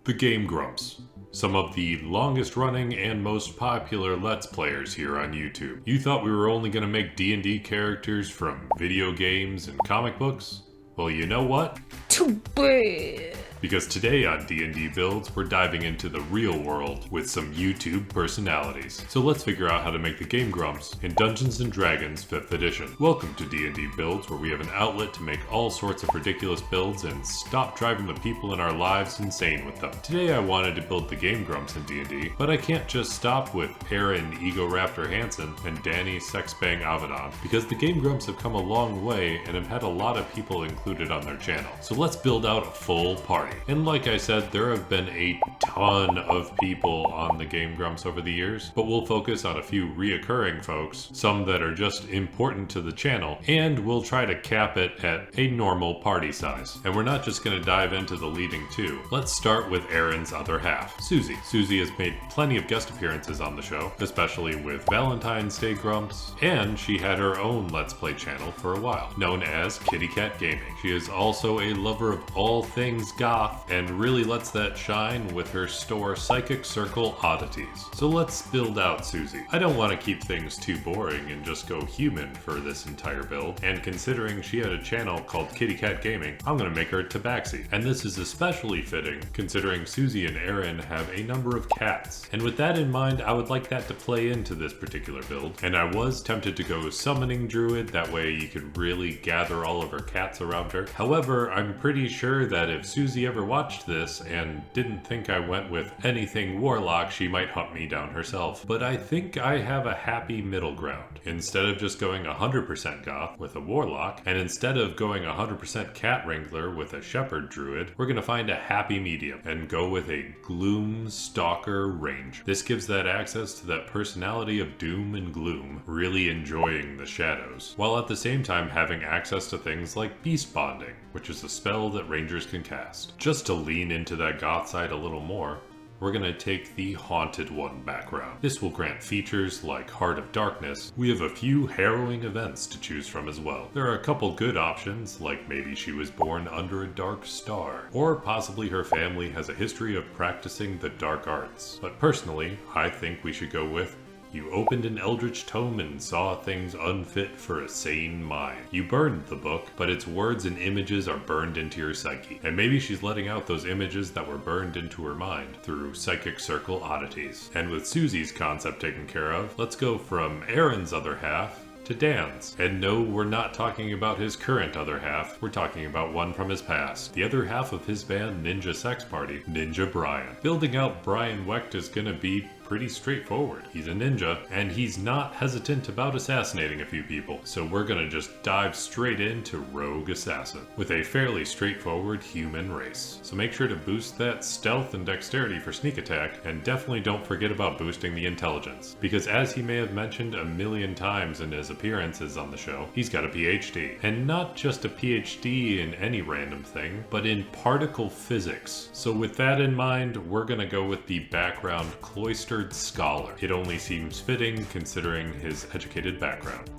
The Game Grumps, some of the longest running and most popular Let's Players here on YouTube. You thought we were only going to make D&D characters from video games and comic books? Well, you know what? Too bad. Because today on D&D Builds, we're diving into the real world with some YouTube personalities. So let's figure out how to make the Game Grumps in Dungeons & Dragons 5th edition. Welcome to D&D Builds, where we have an outlet to make all sorts of ridiculous builds and stop driving the people in our lives insane with them. Today I wanted to build the Game Grumps in D&D, but I can't just stop with Aaron Ego Raptor Hansen and Danny Sexbang Avedon, because the Game Grumps have come a long way and have had a lot of people included on their channel. So let's build out a full party. And like I said, there have been a ton of people on the Game Grumps over the years, but we'll focus on a few reoccurring folks, some that are just important to the channel, and we'll try to cap it at a normal party size. And we're not just going to dive into the leading two. Let's start with Aaron's other half, Susie. Susie has made plenty of guest appearances on the show, especially with Valentine's Day Grumps, and she had her own Let's Play channel for a while, known as Kitty Cat Gaming. She is also a lover of all things goth, and really lets that shine with her store Psychic Circle Oddities. So let's build out Susie. I don't want to keep things too boring and just go human for this entire build, and considering she had a channel called Kitty Cat Gaming, I'm going to make her Tabaxi. And this is especially fitting considering Susie and Aaron have a number of cats. And with that in mind, I would like that to play into this particular build, and I was tempted to go Summoning Druid, that way you could really gather all of her cats around her. However, I'm pretty sure that if Susie ever watched this and didn't think I went with anything Warlock, she might hunt me down herself. But I think I have a happy middle ground. Instead of just going 100% Goth with a Warlock, and instead of going 100% Cat Wrangler with a Shepherd Druid, we're gonna find a happy medium and go with a Gloom Stalker Ranger. This gives that access to that personality of doom and gloom, really enjoying the shadows, while at the same time having access to things like Beast Bonding, which is a spell that Rangers can cast. Just to lean into that goth side a little more, we're going to take the Haunted One background. This will grant features like Heart of Darkness. We have a few harrowing events to choose from as well. There are a couple good options, like maybe she was born under a dark star, or possibly her family has a history of practicing the dark arts. But personally, I think we should go with you opened an eldritch tome and saw things unfit for a sane mind. You burned the book, but its words and images are burned into your psyche. And maybe she's letting out those images that were burned into her mind through Psychic Circle Oddities. And with Susie's concept taken care of, let's go from Aaron's other half to Dan's. And no, we're not talking about his current other half, we're talking about one from his past. The other half of his band Ninja Sex Party, Ninja Brian. Building out Brian Wecht is gonna be pretty straightforward. He's a ninja, and he's not hesitant about assassinating a few people, so we're gonna just dive straight into Rogue Assassin, with a fairly straightforward human race. So make sure to boost that stealth and dexterity for sneak attack, and definitely don't forget about boosting the intelligence, because as he may have mentioned a million times in his appearances on the show, he's got a PhD. And not just a PhD in any random thing, but in particle physics. So with that in mind, we're gonna go with the background Cloistered Scholar. It only seems fitting considering his educated background.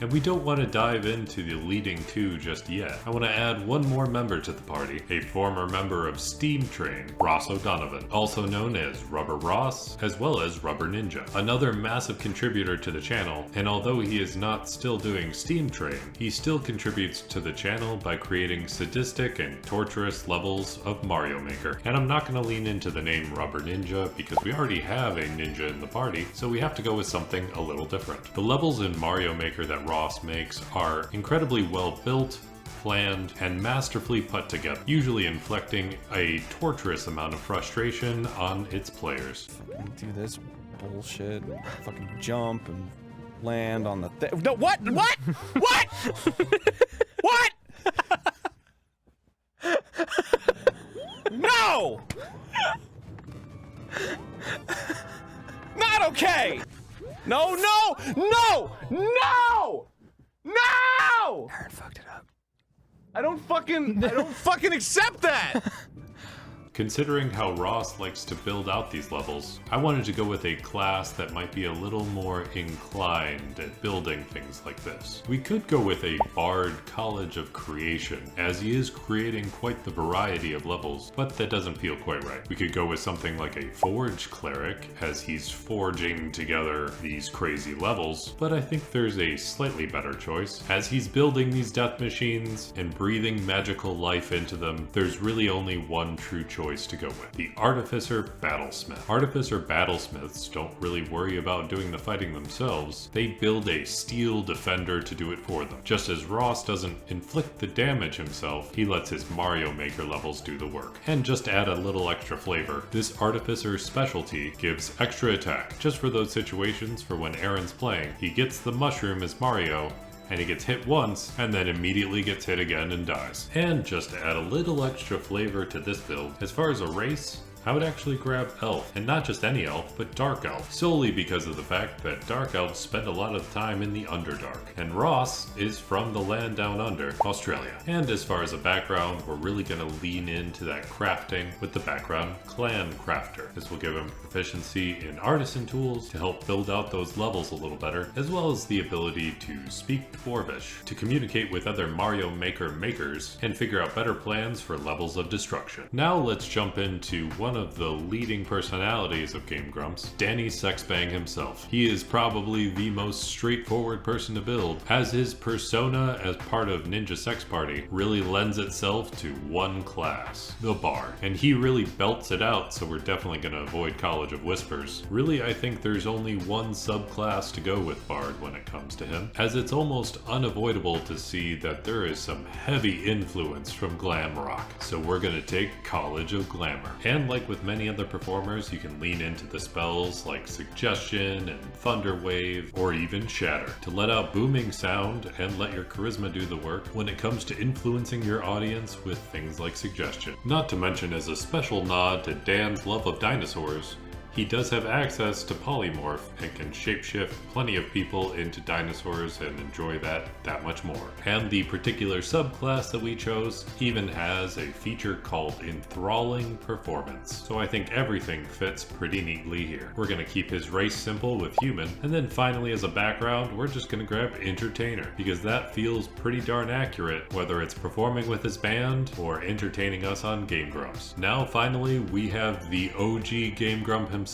And we don't want to dive into the leading two just yet. I want to add one more member to the party, a former member of Steam Train, Ross O'Donovan, also known as Rubber Ross, as well as Rubber Ninja, another massive contributor to the channel, and although he is not still doing Steam Train, he still contributes to the channel by creating sadistic and torturous levels of Mario Maker. And I'm not going to lean into the name Rubber Ninja because we already have a ninja in the party, so we have to go with something a little different. The levels in Mario Maker that Ross makes are incredibly well built, planned, and masterfully put together, usually inflicting a torturous amount of frustration on its players. Do this bullshit, fucking jump and land on the no, what? What? What? What? No! Not okay! No, no, no, no, no! Aaron fucked it up. I don't fucking accept that! Considering how Ross likes to build out these levels, I wanted to go with a class that might be a little more inclined at building things like this. We could go with a Bard College of Creation, as he is creating quite the variety of levels, but that doesn't feel quite right. We could go with something like a Forge Cleric, as he's forging together these crazy levels, but I think there's a slightly better choice. As he's building these death machines and breathing magical life into them, there's really only one true choice to go with: the Artificer Battlesmith. Artificer Battlesmiths don't really worry about doing the fighting themselves, they build a steel defender to do it for them. Just as Ross doesn't inflict the damage himself, he lets his Mario Maker levels do the work. And just to add a little extra flavor, this Artificer's specialty gives extra attack, just for those situations for when Aaron's playing. He gets the mushroom as Mario, and he gets hit once, and then immediately gets hit again and dies. And just to add a little extra flavor to this build, as far as a race, I would actually grab Elf, and not just any Elf, but Dark Elf, solely because of the fact that Dark Elves spend a lot of time in the Underdark, and Ross is from the land down under, Australia. And as far as a background, we're really going to lean into that crafting with the background Clan Crafter. This will give him proficiency in artisan tools to help build out those levels a little better, as well as the ability to speak Dwarvish, to communicate with other Mario Maker makers, and figure out better plans for levels of destruction. Now let's jump into one of the leading personalities of Game Grumps, Danny Sexbang himself. He is probably the most straightforward person to build, as his persona as part of Ninja Sex Party really lends itself to one class, the Bard. And he really belts it out, so we're definitely going to avoid College of Whispers. Really, I think there's only one subclass to go with Bard when it comes to him, as it's almost unavoidable to see that there is some heavy influence from glam rock. So we're going to take College of Glamour. And like with many other performers, you can lean into the spells like Suggestion and Thunder Wave, or even Shatter, to let out booming sound and let your charisma do the work when it comes to influencing your audience with things like Suggestion. Not to mention, as a special nod to Dan's love of dinosaurs, he does have access to polymorph and can shapeshift plenty of people into dinosaurs and enjoy that much more. And the particular subclass that we chose even has a feature called Enthralling Performance. So I think everything fits pretty neatly here. We're going to keep his race simple with Human, and then finally as a background, we're just going to grab Entertainer, because that feels pretty darn accurate, whether it's performing with his band or entertaining us on Game Grumps. Now finally, we have the OG Game Grump himself,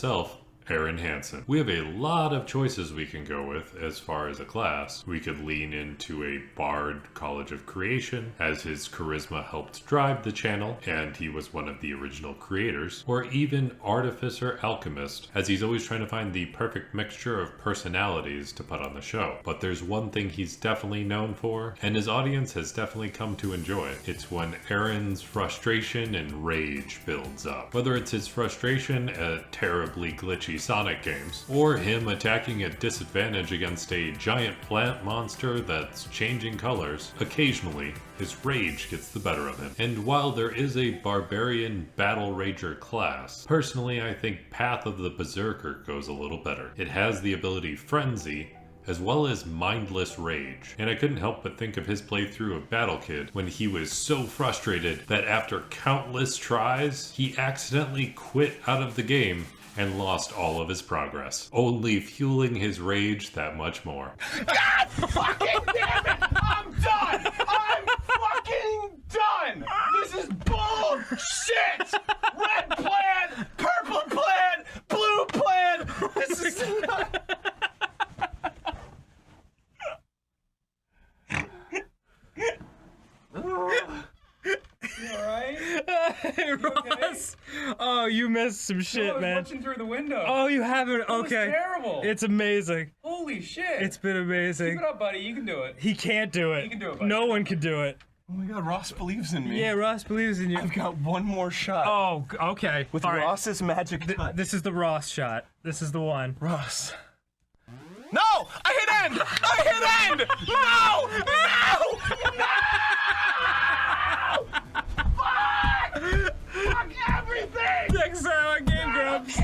Aaron Hansen. We have a lot of choices we can go with as far as a class. We could lean into a Bard College of Creation, as his charisma helped drive the channel and he was one of the original creators, or even Artificer Alchemist, as he's always trying to find the perfect mixture of personalities to put on the show. But there's one thing he's definitely known for, and his audience has definitely come to enjoy. It's when Aaron's frustration and rage builds up. Whether it's his frustration at terribly glitchy Sonic games, or him attacking at disadvantage against a giant plant monster that's changing colors, occasionally his rage gets the better of him. And while there is a Barbarian Battle Rager class, personally I think Path of the Berserker goes a little better. It has the ability Frenzy, as well as Mindless Rage. And I couldn't help but think of his playthrough of Battle Kid, when he was so frustrated that after countless tries, he accidentally quit out of the game and lost all of his progress, only fueling his rage that much more. God fucking damn it! I'm done! I'm fucking done! This is bullshit! Red plan, purple plan, blue plan! This is not... You alright? Hey, Ross. Okay? Oh, you missed some shit, I was man. watching through the window. Oh, you haven't? Okay. It was terrible. It's amazing. Holy shit. It's been amazing. Keep it up, buddy. You can do it. He can't do it. You can do it, buddy. No one can do it. Oh my god, Ross believes in me. Yeah, Ross believes in you. I've got one more shot. Oh, okay. With all right. Ross's magic touch. This is the Ross shot. This is the one. Ross. No! I hit end! I hit end! No! No! No! Fuck! Fuck everything! Next time on Game Grumps.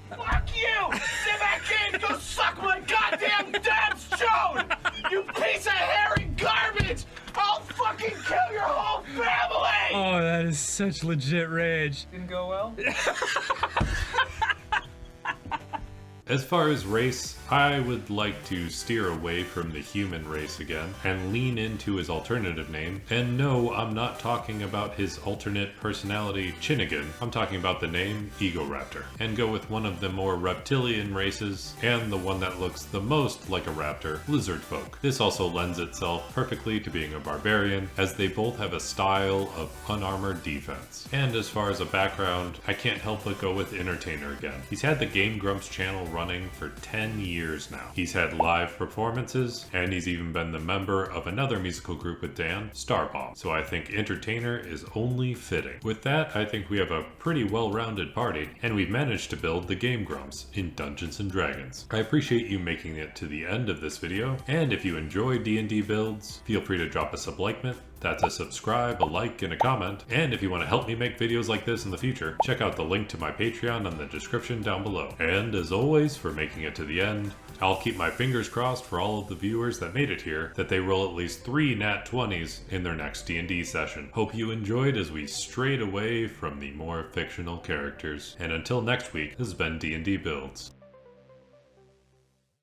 Fuck you! Sit back in! Go suck my goddamn dad's chode! You piece of hairy garbage! I'll fucking kill your whole family! Oh, that is such legit rage. Didn't go well? As far as race, I would like to steer away from the human race again and lean into his alternative name. And no, I'm not talking about his alternate personality, Chinnigan. I'm talking about the name Egoraptor. And go with one of the more reptilian races and the one that looks the most like a raptor, Lizard Folk. This also lends itself perfectly to being a barbarian, as they both have a style of unarmored defense. And as far as a background, I can't help but go with Entertainer again. He's had the Game Grumps channel running for 10 years now. He's had live performances, and he's even been the member of another musical group with Dan, Starbomb. So I think Entertainer is only fitting. With that, I think we have a pretty well-rounded party, and we've managed to build the Game Grumps in Dungeons & Dragons. I appreciate you making it to the end of this video, and if you enjoy D&D builds, feel free to drop us a like-ment. That's a subscribe, a like, and a comment. And if you want to help me make videos like this in the future, check out the link to my Patreon in the description down below. And as always, for making it to the end, I'll keep my fingers crossed for all of the viewers that made it here, that they roll at least 3 nat 20s in their next D&D session. Hope you enjoyed as we strayed away from the more fictional characters. And until next week, this has been D&D Builds.